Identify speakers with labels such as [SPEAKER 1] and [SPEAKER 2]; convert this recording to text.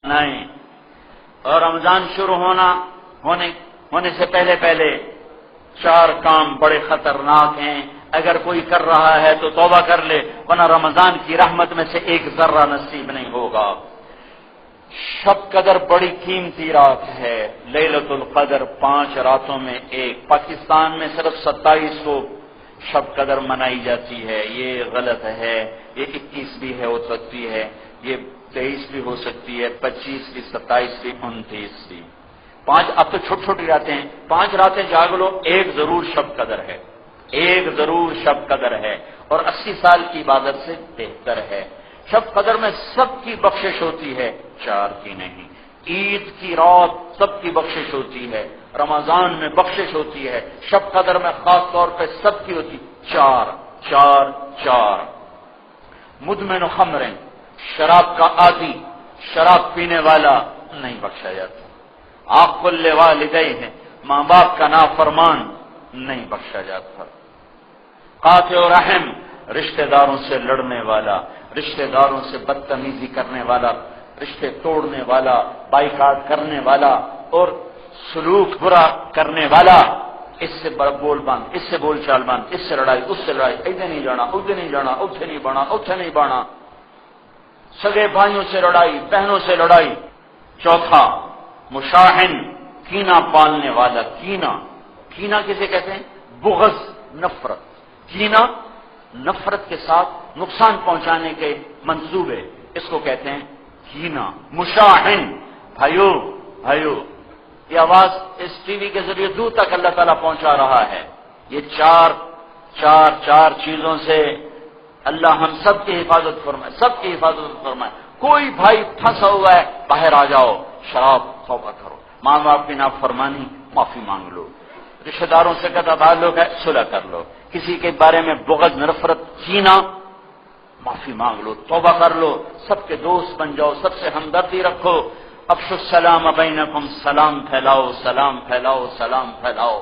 [SPEAKER 1] نہیں، اور رمضان شروع ہونے سے پہلے 4 کام بڑے خطرناک ہیں، اگر کوئی کر رہا ہے تو توبہ کر لے، ورنہ رمضان کی رحمت میں سے ایک ذرہ نصیب نہیں ہوگا۔ شب قدر بڑی قیمتی رات ہے، لیلۃ القدر 5 راتوں میں ایک۔ پاکستان میں صرف 27 کو شب قدر منائی جاتی ہے، یہ غلط ہے۔ یہ 21 بھی ہے، ہو سکتی ہے، یہ 23 بھی ہو سکتی ہے، 25 بھی، 27 بھی، 29 بھی۔ 5 اب تو چھوٹی راتیں ہیں، 5 راتیں جاگ لو، ایک ضرور شب قدر ہے، ایک ضرور شب قدر ہے، اور 80 سال کی عبادت سے بہتر ہے۔ شب قدر میں سب کی بخشش ہوتی ہے، 4 کی نہیں۔ عید کی رات سب کی بخشش ہوتی ہے، رمضان میں بخشش ہوتی ہے، شب قدر میں خاص طور پہ سب کی ہوتی، 4۔ مدمن خمر، شراب کا عادی، شراب پینے والا نہیں بخشا جاتا۔ عاق الوالدین، ماں باپ کا نافرمان نہیں بخشا جاتا۔ قاطع رحم، رشتہ داروں سے لڑنے والا، رشتہ داروں سے بدتمیزی کرنے والا، رشتے توڑنے والا، بائیکاٹ کرنے والا اور سلوک برا کرنے والا، اس سے بول باندھ، اس سے بول چال باندھ، اس سے لڑائی، اس سے لڑائی، ادھر نہیں جانا، ادھر نہیں جانا، اتھے نہیں بڑھنا، اتھے نہیں بڑھنا، سگے بھائیوں سے لڑائی، بہنوں سے لڑائی۔ 4، مشاحن، کینہ پالنے والا۔ کینہ کسے کہتے ہیں؟ بغض، نفرت۔ کینہ نفرت کے ساتھ نقصان پہنچانے کے منصوبے، اس کو کہتے ہیں کینہ۔ مشاحن، بھائیو، یہ آواز اس ٹی وی کے ذریعے دور تک اللہ تعالیٰ پہنچا رہا ہے۔ یہ چار چیزوں سے اللہ ہم سب کی حفاظت فرمائے، سب کی حفاظت فرمائے۔ کوئی بھائی پھنسا ہوا ہے، باہر آ جاؤ، شراب توبہ کرو، ماں باپ کی نافرمانی معافی مانگ لو، رشتہ داروں سے قطع تعلق ہے صلح کر لو، کسی کے بارے میں بغض، نفرت، کینہ، معافی مانگ لو، توبہ کر لو، سب کے دوست بن جاؤ، سب سے ہمدردی رکھو۔ افشوا السلام بینکم، سلام پھیلاؤ، سلام پھیلاؤ، سلام پھیلاؤ۔